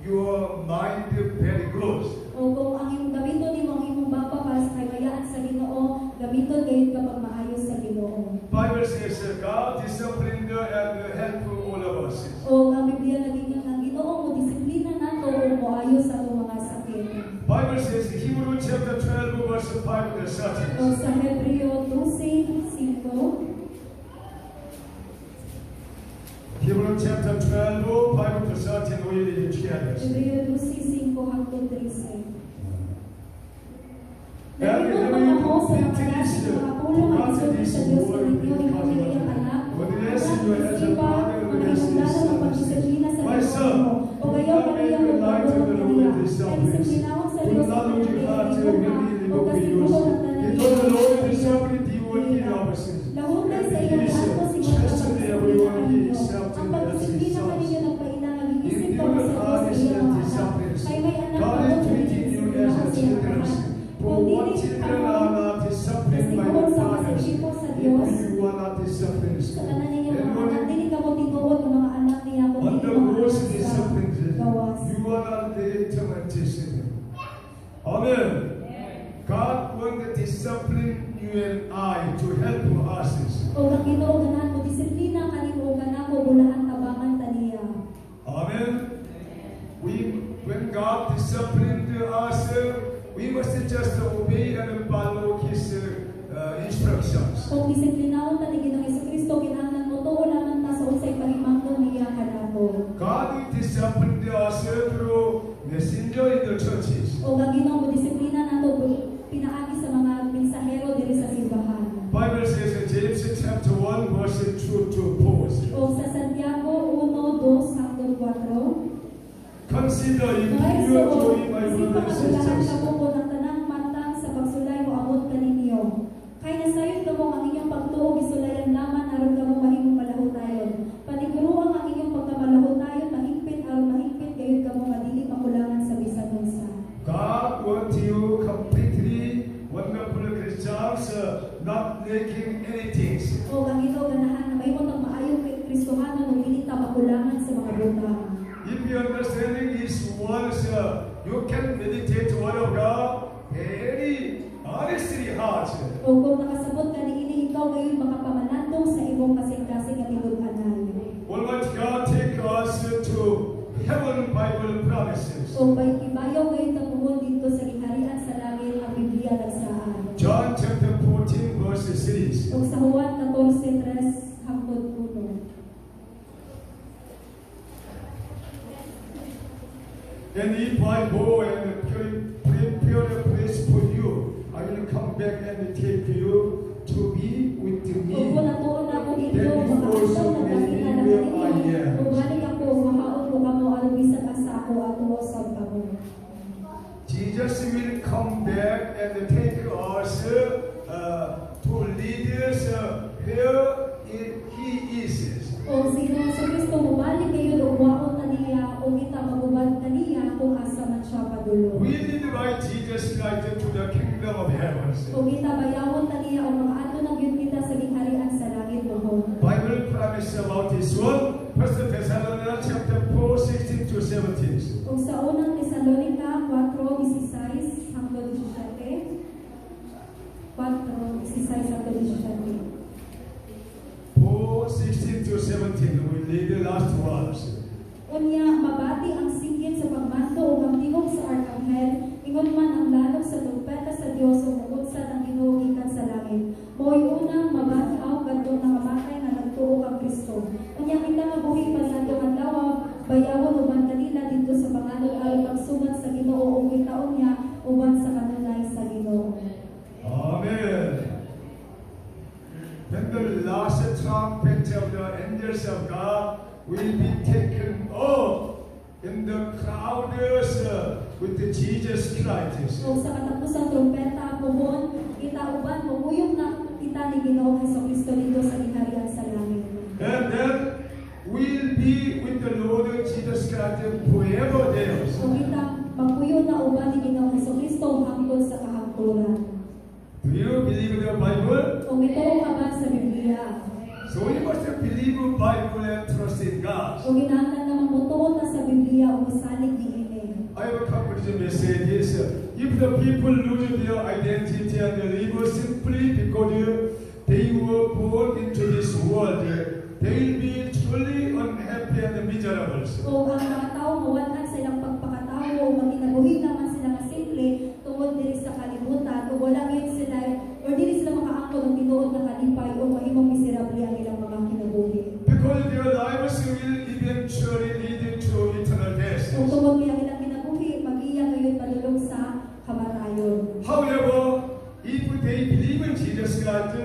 your mind very good. O kung ang imong gamiton nimo ang imong bangka para sa kahimayaan sa Ginoo, gamiton gayud kapag maayos sa Ginoo. Bible says God disciplined and help all of us. O ang Biblia naging ang Ginoo mo disiplina nato o moayos sa atong mga sakit. Bible says Hebrews chapter 12 verse 5 to 13. O sa Hebreo 12:5. Hebrews chapter 12 5 to 13 we read it together. Hebreo 12:5 hangtod 13. And Naging when man you ako sa mga finish nating mga pulong ang isulti sa Diyos sa inyo, imong niliyang anak, anak, isipan, ang imong lalo ng pagdisiplina sa Ginoo mo, o gayaw kaniyang magpagulong kaniya, kay disiplinawon sa Diyos ang inyong o kasigulo ng tanan Because the Lord is niyo. disciplined you will be opposite. Lahutay sa iyong ato siguro ang pagdisiplina kaninyo. Ang pagdisiplina kaninyo nagpaina nga gigisip ka mo sa Diyos sa iyong mga anak. Kay may anak God ako is sa treating you disiplina as sa a iyong children. anak. For Kung what dili children ka are not disciplined by Siguro the sa fathers, kasipiko sa if Diyos, you are not disciplined, sa tanan ninyo and mga anak, when dili ka mo tinuod ng mga anak niya kung on dili the mga anak most sa disciplined, gawas. you are not determined. Amen. God want to discipline you and I to help us. O ang Ginoo ganahan mo disiplina kanimo kanako bulahan tabangan taniya. Amen. When God disciplined us, we must just obey and follow His instructions. Kung disiplinawon ta ni Ginoong Jesucristo kinahanglan mo tuo lamang ta sa unsay pahimangnon niya kanako. God disciplined us through messenger in the churches. O ang Ginoo mo disiplina nato pinaagi sa mga mensahero diri sa simbahan. Bible says in James chapter 1 verse 2 to 4. O sa Santiago 1:2 hangtod 4. Consider it Mga pure igsoon, joy, my isip brothers and pagkulahan sisters. ka po ng tanang matang sa pagsulay mo abot kaninyo. Kay nasayon ka mo ang inyong pagtuog isulayan laman aron ka mo mahimong malahutayon. Paniguruan ang inyong pagkamalahutayon mahigpit aron mahigpit gayud ka mo madili makulangan sa bisan unsa. God wants you completely wonderful Christians, not lacking anything. O ang Ginoo ganahan na mahimong tag maayong kay Kristohanon ug dili ta makulangan sa mga butang. If you understanding His words, you can meditate the Word of God very honestly heart. O kung nakasabot ka niini ikaw gayud makapamanatong sa imong kasing-kasing nga tinud-anan. Almighty God take us to heaven Bible promises. O bay ibayaw gayud ta puhon dito sa giharian sa langit ang Biblia nagsaan. John chapter 14 verse 3. O sa Juan 14:3 hangtod 1. And if I go and prepare a place for you, I will come back and take you to be with me. O kung natuon ako dito, That you makakataw also na may dali be na where I nakalimutan. am. Kung balik ako, mahaon ko kamo aron bisan asa ako at tuwasab kamo. Jesus will come back and take us to lead us where He is. O sino sa Kristo mo balik kayo do waon ta niya o kita magubad kaniya kung asa man siya padulo. We need to invite Jesus Christ to the kingdom of heaven. O kita bayawon ta niya o mga ato na gyud kita sa gingharian sa langit mohon. Bible promise about this one. 1 Thessalonians chapter 4, 16 to 17. O sa unang Tesalonica 4:16 hangtod 17. 4:16 hangtod 17. 4:16 to 17. We read the last words. Unya, mabati ang singgit sa pagmanto o ang tingog sa arkanghel, ingon man ang lalong sa trumpeta sa Dios o mukutsat ang Ginoo gikan sa langit. Mo'y unang mabati aw kadto nga mamatay nga nagtuo ang Kristo. Kristo. Kanya kita mabuhi pa sa atong adlaw, bayawon uban kanila dito sa panganod aron magsugat sa Ginoo ug kitaon niya uban sa kanunay sa Ginoo. Amen. When the last trumpet of the angels of God will be taken up in the clouds with Jesus Christ. So sa katapusang trumpeta puhon, kita uban mumuyong na kita ni Ginoo Jesucristo dito sa ginharian sa langit. And then we'll be with the Lord Jesus Christ forever there. So kita magpuyo na uban ni Ginoo Jesucristo hangtod sa kahangturan. Do you believe the Bible? Kung ito ka ba sa Biblia? So we must believe the Bible and trust in God. O ginahanglan naman mutuon na sa Biblia o masalig diini. I have a conclusion message is if the people lose their identity and live simply because they were born into this world, they will be truly unhappy and miserable. O ang mga tao mawalan sa ilang pagpakatao o magkinabuhi naman sila nga simple tungod diri sa kalibutan o wala gayud sila o dili sila makaangkon ng tinuod na kalipay o mahimong miserable ang ilang mga kinabuhi. Because their lives will eventually lead to eternal death. O tungod kaya ang ilang kinabuhi, mag-iya ngayon padulong sa kamatayon. However, if they believe in Jesus Christ,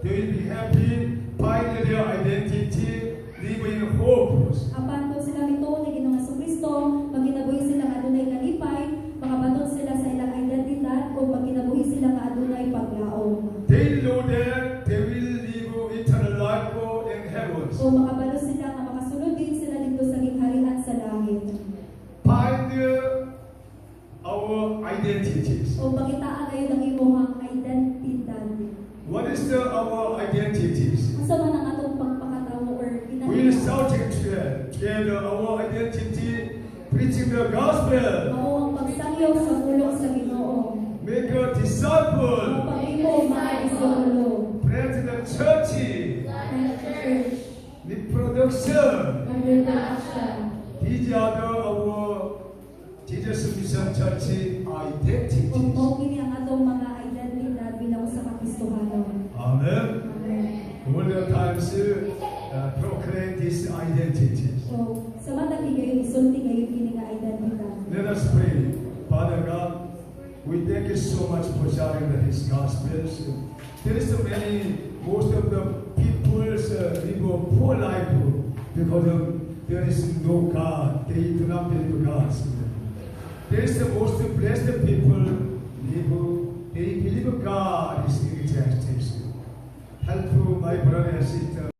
they will be happy, find their identity, live in hope. Apan kung sila mituon ni Ginoong Jesucristo, magkinabuhi sila nga adunay kalipay, makabaton sila sa ilang identidad o magkinabuhi sila nga adunay paglaom. They know that they will live eternal life in heaven. O makabalo sila nga makasulod din sila dito sa gingharian sa langit. Find our identities. O pakitaan kayo ng imuhang identidad. What is our identities? Asa man ang atong pagpakatawo or We will pinangyayari? shout together our identity, preaching the gospel, Mao ang pagsangyaw sa pulong sa Ginoo. make a Ang disciple, pag-imo mga isolo. plant the church, Ang church, reproduction. reproduction. These are our Jesus Mission Church Kung identities. mao kini ang atong mga identidad bilang sa Kristohanon. Amen. Amen. All the times proclaim these identities. So, sa matag kayo isulti kayo kini nga identidad. Let us pray. Father God, we thank you so much for sharing His gospels. There is so many, most of the people live a poor life because there is no God. They do not believe God. There is the most blessed people they believe God is existence. Help my brother and sister